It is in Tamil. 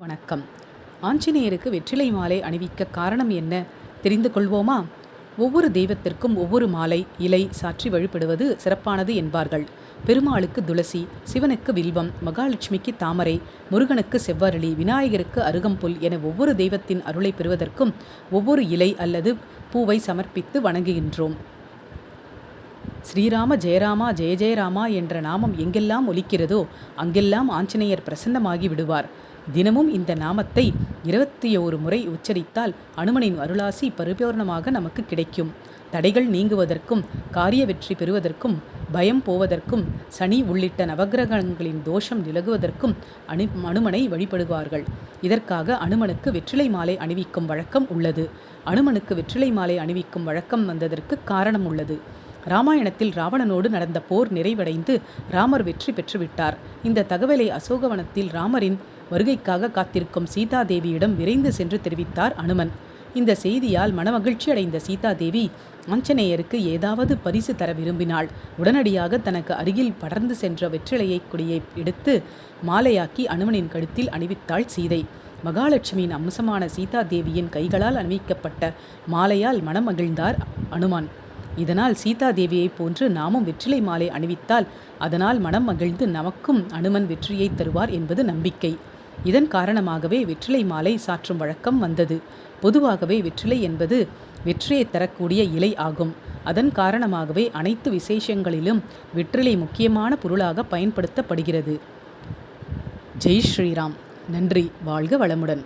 வணக்கம். ஆஞ்சநேயருக்கு வெற்றிலை மாலை அணிவிக்க காரணம் என்ன தெரிந்து கொள்வோமா? ஒவ்வொரு தெய்வத்திற்கும் ஒவ்வொரு மாலை, இலை சாற்றி வழிபடுவது சிறப்பானது என்பார்கள். பெருமாளுக்கு துளசி, சிவனுக்கு வில்வம், மகாலட்சுமிக்கு தாமரை, முருகனுக்கு செவ்வரளி, விநாயகருக்கு அருகம்புல் என ஒவ்வொரு தெய்வத்தின் அருளை பெறுவதற்கும் ஒவ்வொரு இலை அல்லது பூவை சமர்ப்பித்து வணங்குகின்றோம். ஸ்ரீராம ஜெயராமா ஜெய ஜெயராமா என்ற நாமம் எங்கெல்லாம் ஒலிக்கிறதோ அங்கெல்லாம் ஆஞ்சநேயர் பிரசன்னமாகி விடுவார். தினமும் இந்த நாமத்தை 21 முறை உச்சரித்தால் அனுமனின் அருளாசி பரிபூர்ணமாக நமக்கு கிடைக்கும். தடைகள் நீங்குவதற்கும், காரிய வெற்றி பெறுவதற்கும், பயம் போவதற்கும், சனி உள்ளிட்ட நவகிரகங்களின் தோஷம் விலகுவதற்கும் அனுமனை வழிபடுவார்கள். இதற்காக அனுமனுக்கு வெற்றிலை மாலை அணிவிக்கும் வழக்கம் உள்ளது. அனுமனுக்கு வெற்றிலை மாலை அணிவிக்கும் வழக்கம் வந்ததற்கு காரணம் உள்ளது. ராமாயணத்தில் ராவணனோடு நடந்த போர் நிறைவடைந்து ராமர் வெற்றி பெற்றுவிட்டார். இந்த தகவலை அசோகவனத்தில் ராமரின் வருகைக்காக காத்திருக்கும் சீதாதேவியிடம் விரைந்து சென்று தெரிவித்தார் அனுமன். இந்த செய்தியால் மனமகிழ்ச்சி அடைந்த சீதாதேவி ஆஞ்சநேயருக்கு ஏதாவது பரிசு தர விரும்பினாள். உடனடியாக தனக்கு அருகில் படர்ந்து சென்ற வெற்றிலையை கொடியை எடுத்து மாலையாக்கி அனுமனின் கழுத்தில் அணிவித்தாள் சீதை. மகாலட்சுமியின் அம்சமான சீதாதேவியின் கைகளால் அணிவிக்கப்பட்ட மாலையால் மனமகிழ்ந்தார் அனுமான். இதனால் சீதாதேவியை போன்று நாமும் வெற்றிலை மாலை அணிவித்தால் அதனால் மனம் மகிழ்ந்து நமக்கும் அனுமன் வெற்றியை தருவார் என்பது நம்பிக்கை. இதன் காரணமாகவே வெற்றிலை மாலை சாற்றும் வழக்கம் வந்தது. பொதுவாகவே வெற்றிலை என்பது வெற்றியை தரக்கூடிய இலை ஆகும். அதன் காரணமாகவே அனைத்து விசேஷங்களிலும் வெற்றிலை முக்கியமான பொருளாக பயன்படுத்தப்படுகிறது. ஜெய் ஸ்ரீராம். நன்றி. வாழ்க வளமுடன்.